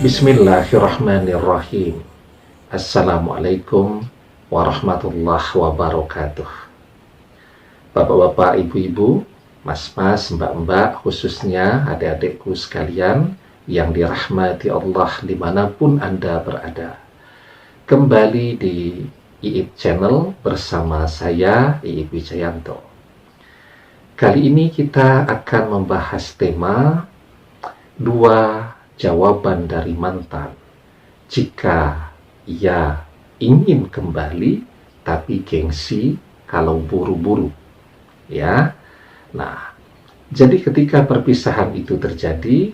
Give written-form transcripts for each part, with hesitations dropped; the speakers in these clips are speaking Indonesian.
Bismillahirrahmanirrahim. Assalamualaikum warahmatullahi wabarakatuh. Bapak-bapak, ibu-ibu, mas-mas, mbak-mbak, khususnya adik-adikku sekalian yang dirahmati Allah dimanapun Anda berada. Kembali di IIP Channel bersama saya, IIP Wijayanto. Kali ini kita akan membahas tema 2 jawaban dari mantan jika ia ingin kembali tapi gengsi kalau buru-buru, ya. Nah, jadi ketika perpisahan itu terjadi,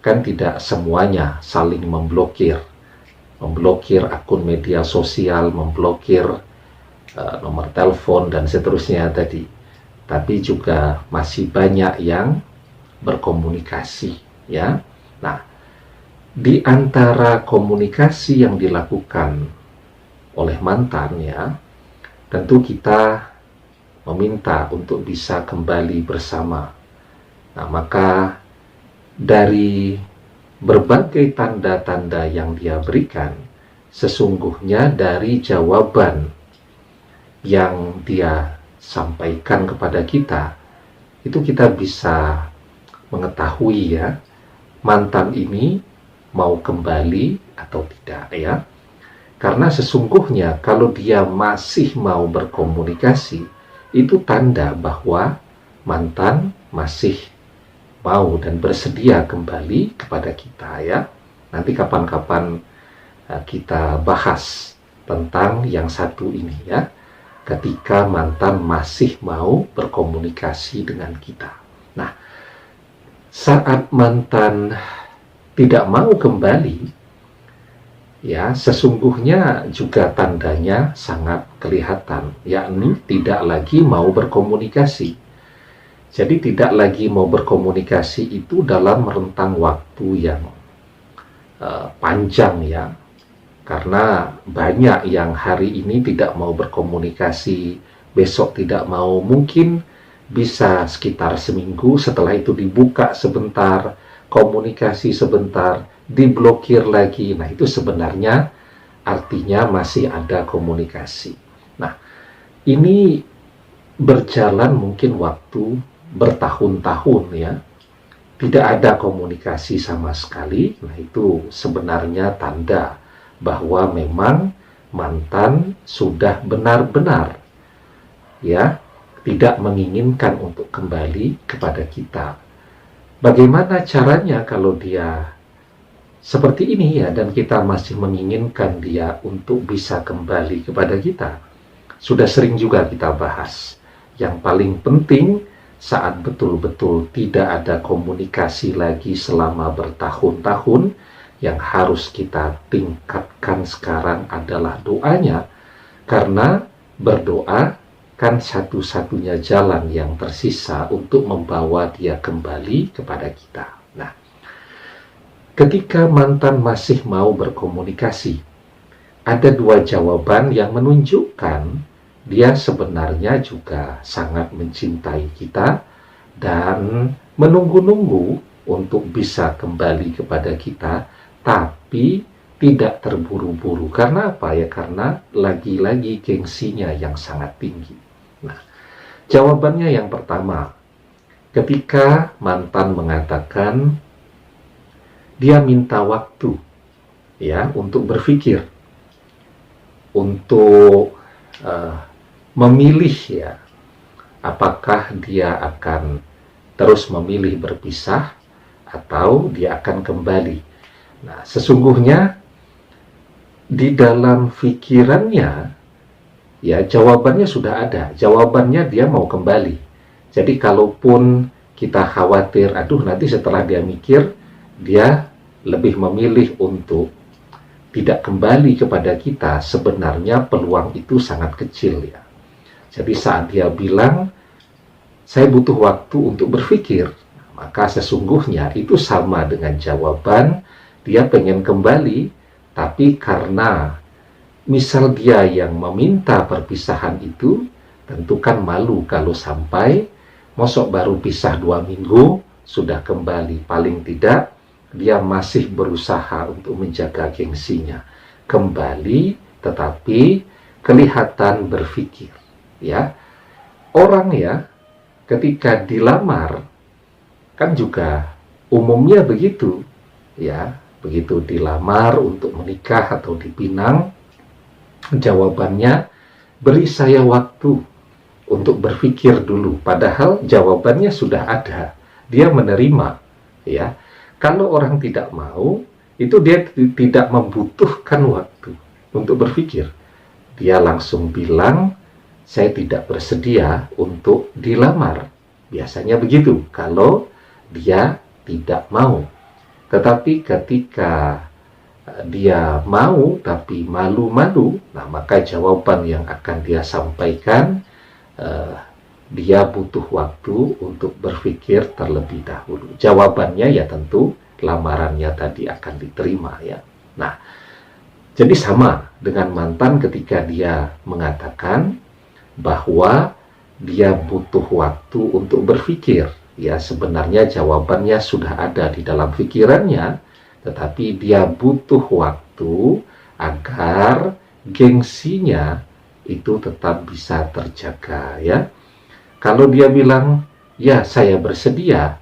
kan tidak semuanya saling memblokir akun media sosial, memblokir nomor telepon dan seterusnya tadi, tapi juga masih banyak yang berkomunikasi, ya. Nah, di antara komunikasi yang dilakukan oleh mantan, ya, tentu kita meminta untuk bisa kembali bersama. Nah, maka dari berbagai tanda-tanda yang dia berikan, sesungguhnya dari jawaban yang dia sampaikan kepada kita, itu kita bisa mengetahui, ya, mantan ini mau kembali atau tidak, ya. Karena sesungguhnya kalau dia masih mau berkomunikasi, itu tanda bahwa mantan masih mau dan bersedia kembali kepada kita, ya. Nanti kapan-kapan kita bahas tentang yang satu ini, ya. Ketika mantan masih mau berkomunikasi dengan kita. Nah, saat mantan tidak mau kembali, ya, sesungguhnya juga tandanya sangat kelihatan, yakni tidak lagi mau berkomunikasi. Jadi tidak lagi mau berkomunikasi itu dalam rentang waktu yang panjang, ya, karena banyak yang hari ini tidak mau berkomunikasi, besok tidak mau, mungkin bisa sekitar seminggu, setelah itu dibuka sebentar, komunikasi sebentar, diblokir lagi. Nah, itu sebenarnya artinya masih ada komunikasi. Nah, ini berjalan mungkin waktu bertahun-tahun, ya. Tidak ada komunikasi sama sekali. Nah, itu sebenarnya tanda bahwa memang mantan sudah benar-benar, ya, tidak menginginkan untuk kembali kepada kita. Bagaimana caranya kalau dia seperti ini, ya, dan kita masih menginginkan dia untuk bisa kembali kepada kita? Sudah sering juga kita bahas. Yang paling penting saat betul-betul tidak ada komunikasi lagi selama bertahun-tahun, yang harus kita tingkatkan sekarang adalah doanya, karena berdoa kan satu-satunya jalan yang tersisa untuk membawa dia kembali kepada kita. Nah, ketika mantan masih mau berkomunikasi, ada 2 jawaban yang menunjukkan dia sebenarnya juga sangat mencintai kita dan menunggu-nunggu untuk bisa kembali kepada kita, tapi tidak terburu-buru. Karena apa, ya? Karena lagi-lagi gengsinya yang sangat tinggi. Nah, jawabannya yang pertama, ketika mantan mengatakan dia minta waktu, ya, untuk berpikir, untuk memilih, ya, apakah dia akan terus memilih berpisah atau dia akan kembali. Nah, sesungguhnya di dalam pikirannya, ya, jawabannya sudah ada. Jawabannya dia mau kembali. Jadi kalaupun kita khawatir, aduh nanti setelah dia mikir, dia lebih memilih untuk tidak kembali kepada kita, sebenarnya peluang itu sangat kecil, ya. Jadi saat dia bilang, saya butuh waktu untuk berpikir, maka sesungguhnya itu sama dengan jawaban dia pengen kembali, tapi karena misal dia yang meminta perpisahan itu, tentu kan malu kalau sampai mosok baru pisah 2 minggu sudah kembali. Paling tidak dia masih berusaha untuk menjaga gengsinya kembali, tetapi kelihatan berpikir, ya. Orang ya, ketika dilamar, kan juga umumnya begitu, ya. Begitu dilamar untuk menikah atau dipinang, jawabannya, beri saya waktu untuk berpikir dulu. Padahal jawabannya sudah ada, dia menerima, ya. Kalau orang tidak mau, itu dia tidak membutuhkan waktu untuk berpikir. Dia langsung bilang, saya tidak bersedia untuk dilamar. Biasanya begitu, kalau dia tidak mau. Tetapi ketika dia mau tapi malu-malu, nah maka jawaban yang akan dia sampaikan, dia butuh waktu untuk berpikir terlebih dahulu. Jawabannya ya tentu lamarannya tadi akan diterima, ya. Nah, jadi sama dengan mantan ketika dia mengatakan bahwa dia butuh waktu untuk berpikir. Ya, sebenarnya jawabannya sudah ada di dalam pikirannya, tetapi dia butuh waktu agar gengsinya itu tetap bisa terjaga, ya. Kalau dia bilang, ya saya bersedia,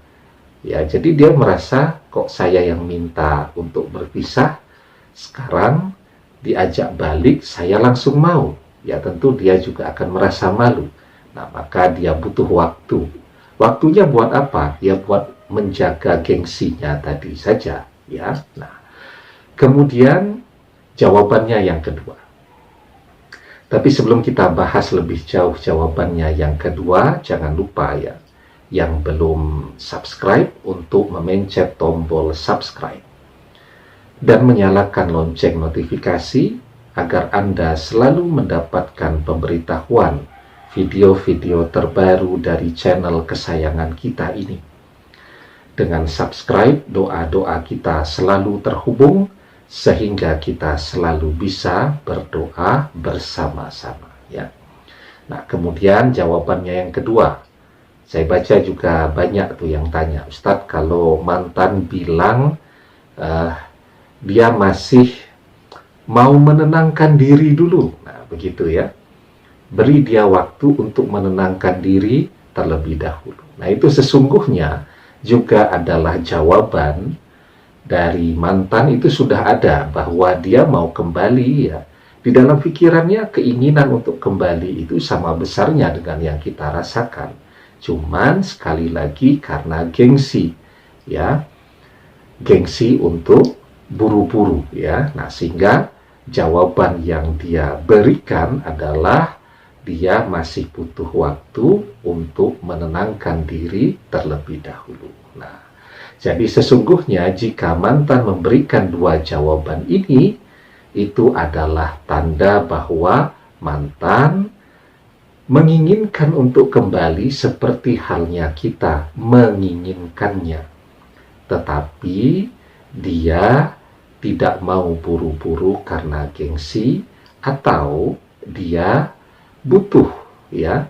ya jadi dia merasa kok saya yang minta untuk berpisah, sekarang diajak balik saya langsung mau, ya tentu dia juga akan merasa malu. Nah, maka dia butuh waktu. Waktunya buat apa? Ya buat menjaga gengsinya tadi saja, ya. Nah, kemudian jawabannya yang kedua. Tapi sebelum kita bahas lebih jauh jawabannya yang kedua, jangan lupa ya, yang belum subscribe untuk memencet tombol subscribe dan menyalakan lonceng notifikasi agar Anda selalu mendapatkan pemberitahuan video-video terbaru dari channel kesayangan kita ini. Dengan subscribe, doa-doa kita selalu terhubung sehingga kita selalu bisa berdoa bersama-sama, ya. Nah, kemudian jawabannya yang kedua. Saya baca juga banyak tuh yang tanya, Ustadz, kalau mantan bilang dia masih mau menenangkan diri dulu. Nah, begitu ya. Beri dia waktu untuk menenangkan diri terlebih dahulu. Nah, itu sesungguhnya juga adalah jawaban dari mantan. Itu sudah ada bahwa dia mau kembali, ya. Di dalam pikirannya keinginan untuk kembali itu sama besarnya dengan yang kita rasakan. Cuman sekali lagi karena gengsi, ya. Gengsi untuk buru-buru, ya. Nah, sehingga jawaban yang dia berikan adalah dia masih butuh waktu untuk menenangkan diri terlebih dahulu. Nah, jadi sesungguhnya jika mantan memberikan dua jawaban ini, itu adalah tanda bahwa mantan menginginkan untuk kembali seperti halnya kita menginginkannya. Tetapi dia tidak mau buru-buru karena gengsi, atau dia butuh, ya.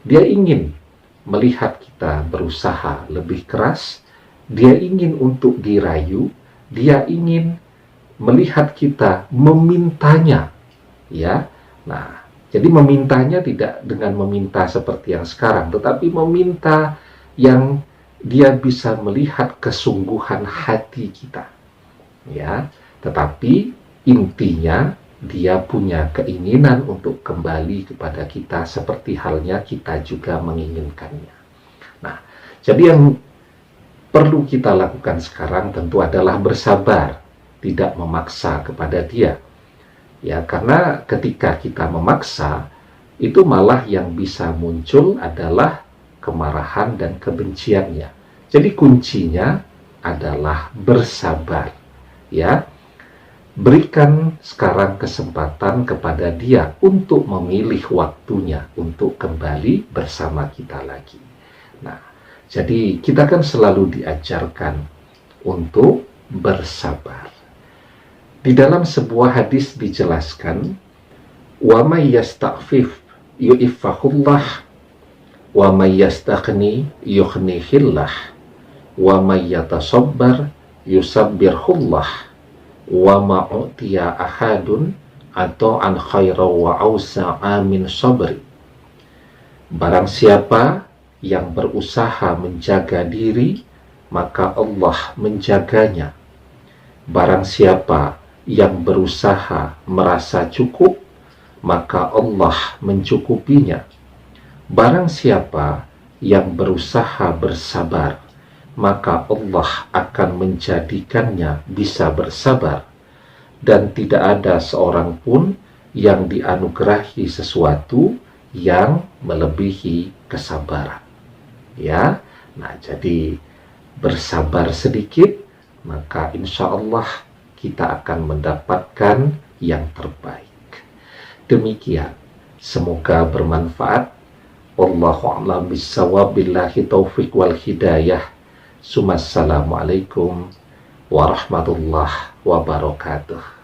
Dia ingin melihat kita berusaha lebih keras, dia ingin untuk dirayu, dia ingin melihat kita memintanya, ya. Nah, jadi memintanya tidak dengan meminta seperti yang sekarang, tetapi meminta yang dia bisa melihat kesungguhan hati kita, ya. Tetapi intinya dia punya keinginan untuk kembali kepada kita seperti halnya kita juga menginginkannya. Nah, jadi yang perlu kita lakukan sekarang tentu adalah bersabar, tidak memaksa kepada dia. Ya, karena ketika kita memaksa, itu malah yang bisa muncul adalah kemarahan dan kebenciannya. Jadi kuncinya adalah bersabar, ya. Berikan sekarang kesempatan kepada dia untuk memilih waktunya untuk kembali bersama kita lagi. Nah, jadi kita kan selalu diajarkan untuk bersabar. Di dalam sebuah hadis dijelaskan, wa may yasta'fif yu'iffahullah wa may yastaghni yughnihillah wa may yatasabbar yusabbirhullah wa ma'utiya ahadun atau an khaira wa ausa'a min sabri. Barang siapa yang berusaha menjaga diri, maka Allah menjaganya. Barang siapa yang berusaha merasa cukup, maka Allah mencukupinya. Barang siapa yang berusaha bersabar, maka Allah akan menjadikannya bisa bersabar. Dan tidak ada seorang pun yang dianugerahi sesuatu yang melebihi kesabaran. Ya, nah jadi bersabar sedikit, maka insya Allah kita akan mendapatkan yang terbaik. Demikian, semoga bermanfaat. Wallahu a'lam bishawab, billahi taufiq wal hidayah. Assalamualaikum warahmatullahi wabarakatuh.